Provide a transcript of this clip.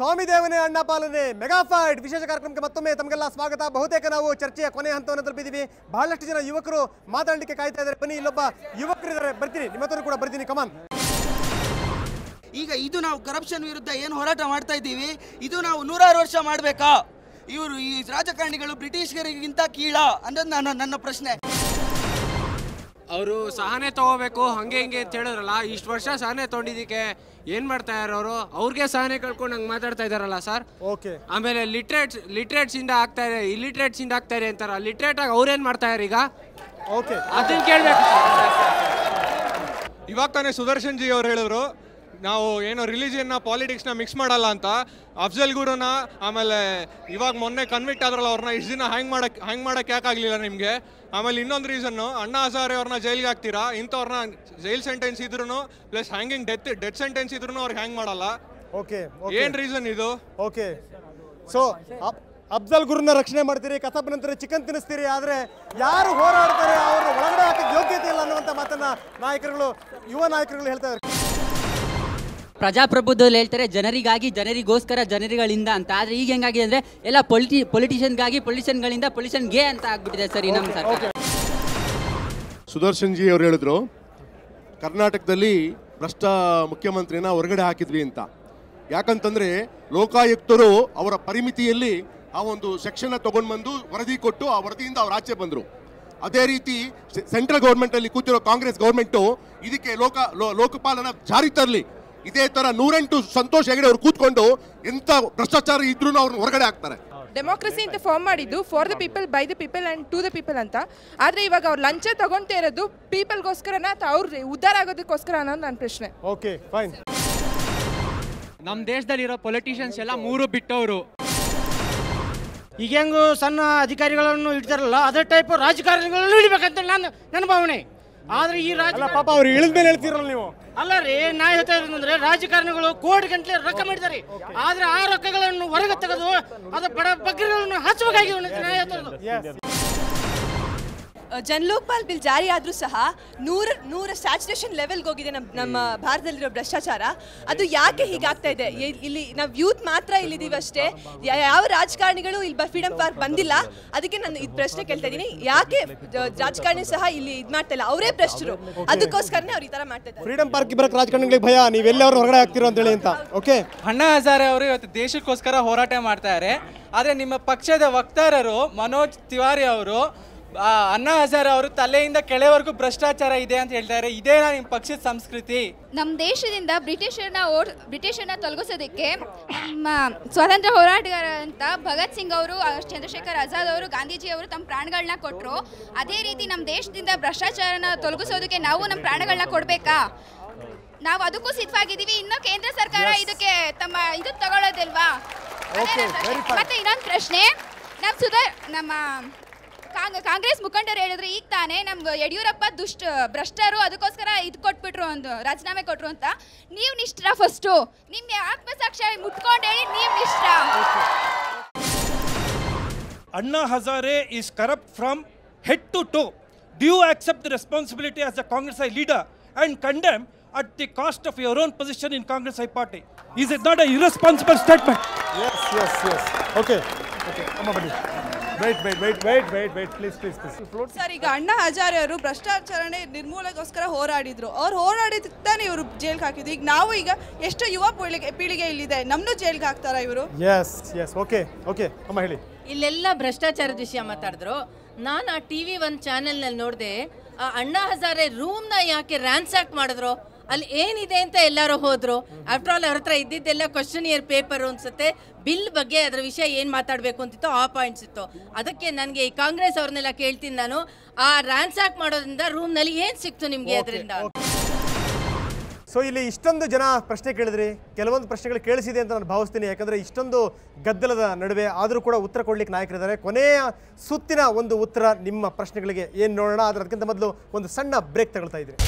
ಸ್ವಾಮಿ ದೇವನೇ ಅಣ್ಣ ಪಾಲನೆ ಮೆಗಾ ಫೈಟ್ ವಿಶೇಷ ಕಾರ್ಯಕ್ರಮಕ್ಕೆ ಮತ್ತೊಮ್ಮೆ ತಮಗೆಲ್ಲ ಸ್ವಾಗತ. ಬಹುತೇಕ ನಾವು ಚರ್ಚೆಯ ಕೊನೆಯ ಹಂತವನ್ನು ತಲುಪಿದ್ದೀವಿ. ಬಹಳಷ್ಟು ಜನ ಯುವಕರು ಮಾತಾಡಲಿಕ್ಕೆ ಕಾಯ್ತಾ ಇದ್ದಾರೆ. ಬನ್ನಿ, ಇಲ್ಲೊಬ್ಬ ಯುವಕರಿದ್ದಾರೆ, ಬರ್ತೀನಿ, ನಿಮ್ಮ ಹತ್ರ ಕೂಡ ಬರ್ತೀನಿ. ಕಮಾನ್. ಈಗ ಇದು ನಾವು ಕರಪ್ಷನ್ ವಿರುದ್ಧ ಏನು ಹೋರಾಟ ಮಾಡ್ತಾ ಇದ್ದೀವಿ, ಇದು ನಾವು 100 ವರ್ಷ ಮಾಡಬೇಕಾ? ಇವರು ಈ ರಾಜಕಾರಣಿಗಳು ಬ್ರಿಟಿಷರಿಗಿಂತ ಕೀಳ ಅನ್ನೋದು ನನ್ನ ಪ್ರಶ್ನೆ. ಅವರು ಸಹನೆ ತಗೋಬೇಕು ಹಂಗೆ ಹಿಂಗೆ ಅಂತ ಹೇಳಿದ್ರಲ್ಲ, ಇಷ್ಟು ವರ್ಷ ಸಹನೆ ತೊಗೊಂಡಿದ್ದಕ್ಕೆ ಏನು ಮಾಡ್ತಾ ಇದ್ದಾರೆ ಅವರು? ಅವ್ರಿಗೆ ಸಹನೆ ಕಳ್ಕೊಂಡು ಹಂಗೆ ಮಾತಾಡ್ತಾ ಇದ್ದಾರಲ್ಲ ಸರ್. ಓಕೆ. ಆಮೇಲೆ ಲಿಟ್ರೇಟ್ಸ್ ಇಂದ ಆಗ್ತಾ ಇದೆ, ಇಲಿಟ್ರೇಟ್ಸ್ ಇಂದ ಆಗ್ತಾ ಇದೆ ಅಂತಾರ. ಲಿಟ್ರೇಟ್ ಆಗಿ ಅವ್ರೇನು ಮಾಡ್ತಾ ಇದ್ದಾರೆ ಈಗ? ಓಕೆ, ಅದನ್ನ ಕೇಳಬೇಕು. ಇವಾಗ ತಾನೇ ಸುದರ್ಶನ್ ಜಿ ಅವ್ರು ಹೇಳಿದ್ರು ನಾವು ಏನೋ ರಿಲಿಜಿಯನ್ನ ಪಾಲಿಟಿಕ್ಸ್ನ ಮಿಕ್ಸ್ ಮಾಡಲ್ಲ ಅಂತ. ಅಫ್ಜಲ್ ಗುರುನ ಆಮೇಲೆ ಇವಾಗ ಮೊನ್ನೆ ಕನ್ವಿಕ್ಟ್ ಆದ್ರಲ್ಲ ಅವ್ರನ್ನ ಇಷ್ಟು ದಿನ ಹ್ಯಾಂಗ್ ಮಾಡಕ್ಕೆ ಯಾಕಾಗಲಿಲ್ಲ ನಿಮಗೆ? ಆಮೇಲೆ ಇನ್ನೊಂದು ರೀಸನ್ನು, ಅಣ್ಣಾ ಹಜಾರೆ ಅವ್ರನ್ನ ಜೈಲಿಗೆ ಹಾಕ್ತೀರಾ, ಇಂಥವ್ರನ್ನ ಜೈಲ್ ಸೆಂಟೆನ್ಸ್ ಇದ್ರೂ ಪ್ಲಸ್ ಹ್ಯಾಂಗಿಂಗ್ ಡೆತ್ ಸೆಂಟೆನ್ಸ್ ಇದ್ರೂ ಅವ್ರಿಗೆ ಹ್ಯಾಂಗ್ ಮಾಡಲ್ಲ. ಓಕೆ, ಏನು ರೀಸನ್ ಇದು? ಓಕೆ. ಸೊ ಅಫ್ಜಲ್ ಗುರುನ ರಕ್ಷಣೆ ಮಾಡ್ತೀರಿ, ಕಸಬ್ ನಂತರ ಚಿಕನ್ ತಿನ್ನಿಸ್ತೀರಿ, ಆದರೆ ಯಾರು ಹೋರಾಡ್ತಾರೆ ಅವ್ರನ್ನ ಒಳಗಡೆ ಹಾಕಕ್ಕೆ ಯೋಗ್ಯತೆ ಇಲ್ಲ ಅನ್ನುವಂಥ ಮಾತನ್ನ ಯುವ ನಾಯಕರುಗಳು ಹೇಳ್ತಾ ಇದ್ದಾರೆ. ಪ್ರಜಾಪ್ರಭುತ್ವದಲ್ಲಿ ಹೇಳ್ತಾರೆ ಜನರಿಗಾಗಿ ಜನರಿಗೋಸ್ಕರ ಜನರಿಗಳಿಂದ ಅಂತ. ಆದರೆ ಈಗ ಹೆಂಗಾಗಿದೆ ಅಂದರೆ ಎಲ್ಲ ಪೊಲಿಟಿಷಿಯನ್ಗಾಗಿ ಪೊಲಿಟಿಷಿಯನ್ಗಳಿಂದ ಪೊಲಿಟಿಷಿಯನ್ಗೆ ಅಂತ ಆಗ್ಬಿಟ್ಟಿದೆ ಸರ್ ಈ ನಮ್ಮ ಸರ್ಕಾರ. ಸುದರ್ಶನ್ ಜಿ ಅವರು ಹೇಳಿದ್ರು ಕರ್ನಾಟಕದಲ್ಲಿ ಭ್ರಷ್ಟ ಮುಖ್ಯಮಂತ್ರಿನ ಹೊರಗಡೆ ಹಾಕಿದ್ವಿ ಅಂತ. ಯಾಕಂತಂದರೆ ಲೋಕಾಯುಕ್ತರು ಅವರ ಪರಿಮಿತಿಯಲ್ಲಿ ಆ ಒಂದು ಸೆಕ್ಷನ್ನ ತೊಗೊಂಡು ಬಂದು ವರದಿ ಕೊಟ್ಟು ಆ ವರದಿಯಿಂದ ಅವ್ರು ಆಚೆ ಬಂದರು. ಅದೇ ರೀತಿ ಸೆಂಟ್ರಲ್ ಗೌರ್ಮೆಂಟಲ್ಲಿ ಕೂತಿರೋ ಕಾಂಗ್ರೆಸ್ ಗೌರ್ಮೆಂಟು ಇದಕ್ಕೆ ಲೋಕಪಾಲನ ಜಾರಿ ತರಲಿ. ಇದೇ ತರ 108 ಸಂತೋಷ್ ಹೆಗಡೆ ಅವ್ರು ಕೂತ್ಕೊಂಡು ಎಂತ ಭ್ರಷ್ಟಾಚಾರ ಇದ್ರೂ ಅವ್ರನ್ನ ಹೊರಗಡೆ ಹಾಕ್ತಾರೆ. ಡೆಮೋಕ್ರಸಿ ಅಂತ ಫಾರ್ಮ್ ಮಾಡಿದ್ದು for the people by the people and to the people ಅಂತ. ಆದರೆ ಇವಾಗ ಅವ್ರು ಲಂಚ ತಗೊಳ್ತಾ ಇರೋದು ಪೀಪಲ್ಗೋಸ್ಕರನ ಅಥವಾ ಅವ್ರು ಉದ್ಧಾರ ಆಗೋದಕ್ಕೋಸ್ಕರ ಅನ್ನೋದು ನನ್ನ ಪ್ರಶ್ನೆ. Okay, fine. ನಮ್ಮ ದೇಶದಲ್ಲಿರೋ ಪೊಲಿಟಿಷಿಯನ್ಸ್ ಎಲ್ಲ 3 ಬಿಟ್ಟವರು. ಈಗ ಹೆಂಗು ಸಣ್ಣ ಅಧಿಕಾರಿಗಳನ್ನು ಇಡ್ತಾರಲ್ಲ ಅದೇ ಟೈಪ್ ರಾಜಕಾರಣಿಗಳನ್ನು ಇಡಬೇಕಂತ ನನ್ನ ಭಾವನೆ. ಆದ್ರೆ ಈ ಪಾಪ ಅವ್ರು ಇಳಿದ ಮೇಲೆ ಹೇಳ್ತೀರಲ್ಲ ನೀವು. ಅಲ್ಲ ರೀ, ನಾ ಹೇಳ್ತಾ ಇರೋದಂದ್ರೆ ರಾಜಕಾರಣಿಗಳು ಕೋಟಿ ಗಂಟಲೆ ರೊಕ್ಕ ಮಾಡಿದ್ದಾರೆ. ಆದ್ರೆ ಆ ರೊಕ್ಕಗಳನ್ನು ಹೊರಗೆ ತೆಗೆದು ಅದು ಬಡ ಬಗ್ಗರನ್ನು ಹಚ್ಚಬೇಕಾಗಿದೆ ನಾ ಹೇಳ್ತಾ ಇರೋದು. ಜನಲೋಕಪಾಲ್ ಬಿಲ್ ಜಾರಿ ಆದರೂ ಸಹ 100 ಸ್ಯಾಚುರೇಷನ್ ಲೆವೆಲ್ಗೆ ಹೋಗಿದೆ ನಮ್ಮ ಭಾರತದಲ್ಲಿರೋ ಭ್ರಷ್ಟಾಚಾರ. ಅದು ಯಾಕೆ ಹೀಗಾಗ್ತಾ ಇದೆ? ಇಲ್ಲಿ ನಾವು ಯೂತ್ ಮಾತ್ರ ಇಲ್ಲಿದ್ದೀವಿ ಅಷ್ಟೇ, ಯಾವ ರಾಜಕಾರಣಿಗಳು ಇಲ್ಲಿ ಫ್ರೀಡಮ್ ಪಾರ್ಕ್ ಬಂದಿಲ್ಲ. ಅದಕ್ಕೆ ನಾನು ಇದು ಪ್ರಶ್ನೆ ಕೇಳ್ತಾ ಇದ್ದೀನಿ, ಯಾಕೆ ರಾಜಕಾರಣಿ ಸಹ ಇಲ್ಲಿ ಇದು ಮಾಡ್ತಾ ಇಲ್ಲ? ಅವರೇ ಭ್ರಷ್ಟರು, ಅದಕ್ಕೋಸ್ಕರನೇ ಅವ್ರು ಈ ಥರ ಮಾಡ್ತಾ ಇದ್ದಾರೆ. ಫ್ರೀಡಮ್ ಪಾರ್ಕ್ ಬರಕ್ಕೆ ರಾಜಕಾರಣಿಗಳಿಗೆ ಭಯ, ನೀವೆಲ್ಲರೂ ಹೊರಗಡೆ ಹಾಕ್ತಿರೋ ಅಂತೇಳಿ ಅಂತ. ಓಕೆ. ಅಣ್ಣಾ ಹಜಾರೆ ಅವರು ಇವತ್ತು ದೇಶಕ್ಕೋಸ್ಕರ ಹೋರಾಟ ಮಾಡ್ತಾ ಇದ್ದಾರೆ. ಆದರೆ ನಿಮ್ಮ ಪಕ್ಷದ ವಕ್ತಾರರು ಮನೋಜ್ ತಿವಾರಿ ಅವರು ಅಣ್ಣಾ ಹಜಾರೆ ಅವರು ತಲೆಯಿಂದ ಕೆಳವರೆಗೂ ಭ್ರಷ್ಟಾಚಾರ ಇದೆ ಅಂತ ಹೇಳ್ತಾರೆ. ಇದೇನಾ ನಿಮ್ಮ ಪಕ್ಷದ ಸಂಸ್ಕೃತಿ? ನಮ್ಮ ದೇಶದಿಂದ ಬ್ರಿಟಿಷರನ್ನ ತೊಲಗಿಸೋದಕ್ಕೆ ನಮ್ಮ ಸ್ವಾತಂತ್ರ್ಯ ಹೋರಾಟಗಾರ ಅಂತ ಭಗತ್ ಸಿಂಗ್ ಅವರು, ಚಂದ್ರಶೇಖರ್ ಆಜಾದ್ ಅವರು, ಗಾಂಧೀಜಿ ಅವರು ತಮ್ಮ ಪ್ರಾಣಗಳನ್ನ ಕೊಟ್ಟರು. ಅದೇ ರೀತಿ ನಮ್ಮ ದೇಶದಿಂದ ಭ್ರಷ್ಟಾಚಾರನ ತೊಲಗಿಸೋದಕ್ಕೆ ನಾವು ನಮ್ಮ ಪ್ರಾಣಗಳನ್ನ ಕೊಡಬೇಕಾ? ನಾವು ಅದಕ್ಕೂ ಸಿದ್ಧವಾಗಿದ್ದೀವಿ. ಇನ್ನು ಕೇಂದ್ರ ಸರ್ಕಾರ ಇದಕ್ಕೆ ತಮ್ಮ ಇದು ತಗೊಳ್ಳೋದಿಲ್ವಾ? ಮತ್ತೆ ಇನ್ನೊಂದು ಪ್ರಶ್ನೆ, ನಮ್ಮ ಕಾಂಗ್ರೆಸ್ ಮುಖಂಡರು ಹೇಳಿದ್ರು ಈಗ ತಾನೇ ನಮ್ಗೆ ಯಡಿಯೂರಪ್ಪ ಭ್ರಷ್ಟರು, ಅದಕ್ಕೋಸ್ಕರ ಇದು ಕೊಟ್ಬಿಟ್ರು, ಒಂದು ರಾಜೀನಾಮೆ ಕೊಟ್ರು ಅಂತ. ನೀವು ನಿಷ್ಠರ? ಫಸ್ಟು ನಿಮ್ಮ ಆತ್ಮಸಾಕ್ಷಿ ಮುಟ್ಕೊಂಡು ಹೇಳಿ, ನೀವು ನಿಷ್ಠರ? Anna Hazare is corrupt from head to toe. Do you accept the responsibility as a Congress leader and condemn at the cost of your own position in Congress party? Is it not an irresponsible statement? Yes. Okay. Amma bani. Wait, please. Sir, ಈಗ ಅಣ್ಣಾ ಹಜಾರೆ ಅವರು ಭ್ರಷ್ಟಾಚಾರನೆ ನಿರ್ಮೂಲನೆಗೋಸ್ಕರ ಹೋರಾಡಿದ್ರು. ಅವ್ರು ಹೋರಾಡಿದ್ದಾನೆ ಇವರು ಜೈಲ್ಗೆ ಹಾಕಿದ್ರು. ಈಗ ನಾವು ಎಷ್ಟು ಯುವ ಪೀಳಿಗೆ ಇಲ್ಲಿದೆ, ನಮ್ಮನ್ನು ಜೈಲ್ಗೆ ಹಾಕ್ತಾರ ಇವರು? ಎಸ್. ಓಕೆ. ಅಮ್ಮ ಹೇಳಿ. ಇಲ್ಲೆಲ್ಲ ಭ್ರಷ್ಟಾಚಾರದ ವಿಷಯ ಮಾತಾಡಿದ್ರು. ನಾನು ಆ TV1 ಚಾನೆಲ್ನಲ್ಲಿ ನೋಡಿದೆ, ಆ ಅಣ್ಣಾ ಹಜಾರೆ ರೂಮ್ನ ಯಾಕೆ ರ್ಯಾನ್ಸಾಕ್ ಮಾಡಿದ್ರು, ಅಲ್ಲಿ ಏನಿದೆ ಅಂತ ಎಲ್ಲರೂ ಹೋದ್ರು. ಆಫ್ಟರ್ ಆಲ್ ಅವ್ರ ಹತ್ರ ಇದ್ದಿದ್ದೆಲ್ಲ ಕ್ವಶನಿಯರ್ ಪೇಪರ್ ಅನ್ಸುತ್ತೆ, ಬಿಲ್ ಬಗ್ಗೆ ಅದರ ವಿಷಯ ಏನು ಮಾತಾಡಬೇಕು ಅಂತಿತ್ತು, ಆ ಪಾಯಿಂಟ್ಸ್ ಇತ್ತು. ಅದಕ್ಕೆ ನನಗೆ ಈ ಕಾಂಗ್ರೆಸ್ ಅವ್ರನ್ನೆಲ್ಲ ಕೇಳ್ತೀನಿ ನಾನು, ಆ ರ್ಯಾನ್ಸಾಕ್ ಮಾಡೋದ್ರಿಂದ ರೂಮ್ನಲ್ಲಿ ಏನು ಸಿಕ್ತು ನಿಮಗೆ ಅದರಿಂದ? ಸೊ ಇಲ್ಲಿ ಇಷ್ಟೊಂದು ಜನ ಪ್ರಶ್ನೆ ಕೇಳಿದ್ರಿ, ಕೆಲವೊಂದು ಪ್ರಶ್ನೆಗಳು ಕೇಳಿಸಿದೆ ಅಂತ ನಾನು ಭಾವಿಸ್ತೀನಿ. ಯಾಕಂದರೆ ಇಷ್ಟೊಂದು ಗದ್ದಲದ ನಡುವೆ ಆದರೂ ಕೂಡ ಉತ್ತರ ಕೊಡ್ಲಿಕ್ಕೆ ನಾಯಕರಿದ್ದಾರೆ. ಕೊನೆಯ ಸುತ್ತಿನ ಒಂದು ಉತ್ತರ ನಿಮ್ಮ ಪ್ರಶ್ನೆಗಳಿಗೆ ಏನು ನೋಡೋಣ. ಅದಕ್ಕಿಂತ ಮೊದಲು ಒಂದು ಸಣ್ಣ ಬ್ರೇಕ್ ತಗೊಳ್ತಾ ಇದ್ದೀರಿ.